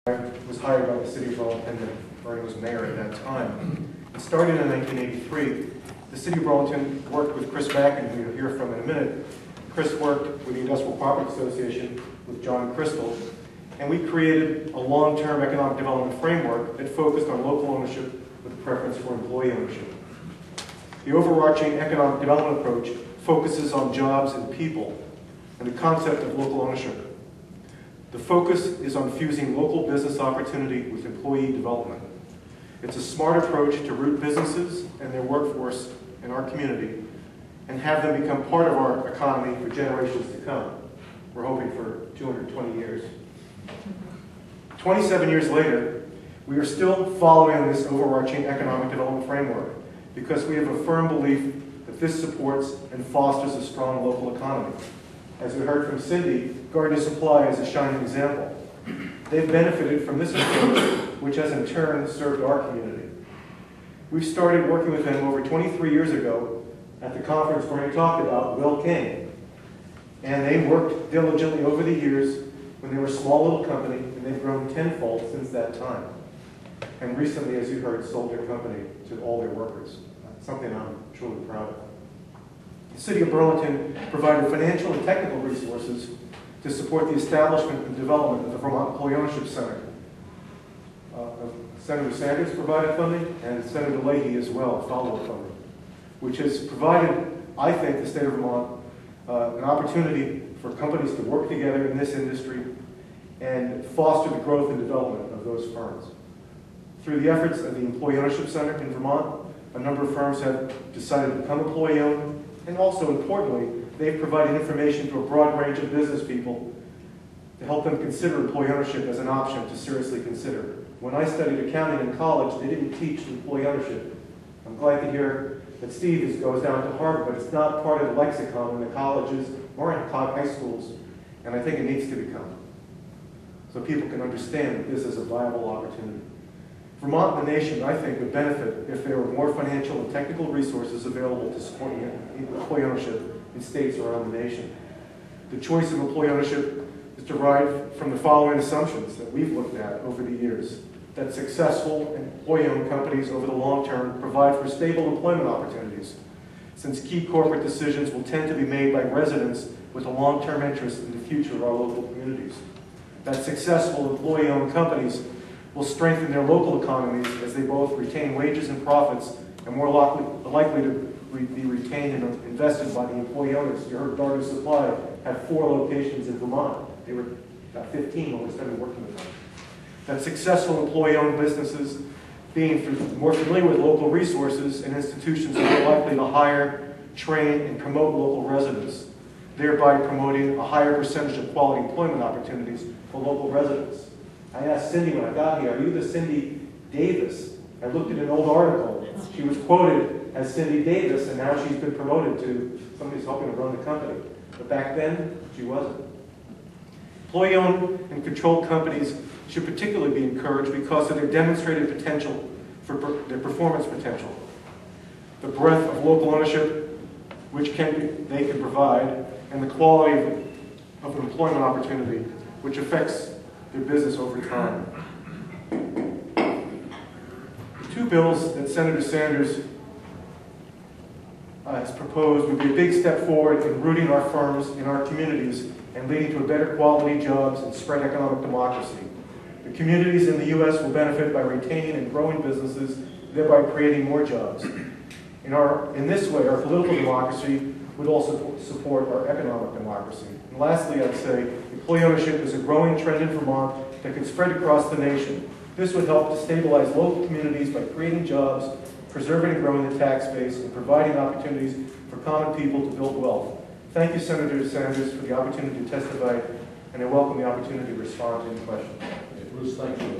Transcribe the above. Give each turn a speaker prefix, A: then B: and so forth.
A: was hired by the city of Burlington, and Bernie was mayor at that time. It started in 1983. The city of Burlington worked with Chris Mackin, who you'll hear from in a minute. Chris worked with the Industrial Property Association with John Crystal, and we created a long-term economic development framework that focused on local ownership with a preference for employee ownership. The overarching economic development approach focuses on jobs and people and the concept of local ownership. The focus is on fusing local business opportunity with employee development. It's a smart approach to root businesses and their workforce in our community and have them become part of our economy for generations to come. We're hoping for 220 years. 27 years later, we are still following this overarching economic development framework because we have a firm belief that this supports and fosters a strong local economy. As we heard from Cindy, Garden Supply is a shining example. They've benefited from this approach, which has in turn served our community. We started working with them over 23 years ago at the conference where we talked about Will King. And they worked diligently over the years when they were a small little company, and they've grown tenfold since that time. And recently, as you heard, sold their company to all their workers. Something I'm truly proud of. The City of Burlington provided financial and technical resources to support the establishment and development of the Vermont Employee Ownership Center. Senator Sanders provided funding, and Senator Leahy as well followed funding, which has provided, I think, the state of Vermont an opportunity for companies to work together in this industry and foster the growth and development of those firms. Through the efforts of the Employee Ownership Center in Vermont, a number of firms have decided to become employee-owned, and also, importantly, they've provided information to a broad range of business people to help them consider employee ownership as an option to seriously consider. When I studied accounting in college, they didn't teach employee ownership. I'm glad to hear that Steve goes down to Harvard, but it's not part of the lexicon in the colleges or in high schools, and I think it needs to become, so people can understand that this is a viable opportunity. Vermont and the nation, I think, would benefit if there were more financial and technical resources available to support employee ownership in states around the nation. The choice of employee ownership is derived from the following assumptions that we've looked at over the years: that successful employee-owned companies over the long term provide for stable employment opportunities, since key corporate decisions will tend to be made by residents with a long-term interest in the future of our local communities. That successful employee-owned companies will strengthen their local economies as they both retain wages and profits and more likely to be retained and invested by the employee owners. You heard Garden Supply had 4 locations in Vermont. They were about 15 when we started working with them. That successful employee-owned businesses, being more familiar with local resources and institutions, are more likely to hire, train, and promote local residents, thereby promoting a higher percentage of quality employment opportunities for local residents. I asked Cindy when I got here, are you the Cindy Davis? I looked at an old article. She was quoted as Cindy Davis, and now she's been promoted to somebody who's helping to run the company. But back then, she wasn't. Employee-owned and controlled companies should particularly be encouraged because of their demonstrated potential, for their performance potential, the breadth of local ownership which they can provide, and the quality of employment opportunity which affects their business over time. The 2 bills that Senator Sanders has proposed would be a big step forward in rooting our firms in our communities and leading to a better quality jobs and spread economic democracy. The communities in the U.S. will benefit by retaining and growing businesses, thereby creating more jobs. In this way, our political democracy would also support our economic democracy. And lastly, I'd say employee ownership is a growing trend in Vermont that can spread across the nation. This would help to stabilize local communities by creating jobs, preserving and growing the tax base, and providing opportunities for common people to build wealth. Thank you, Senator Sanders, for the opportunity to testify, and I welcome the opportunity to respond to any questions.
B: Bruce, thank you.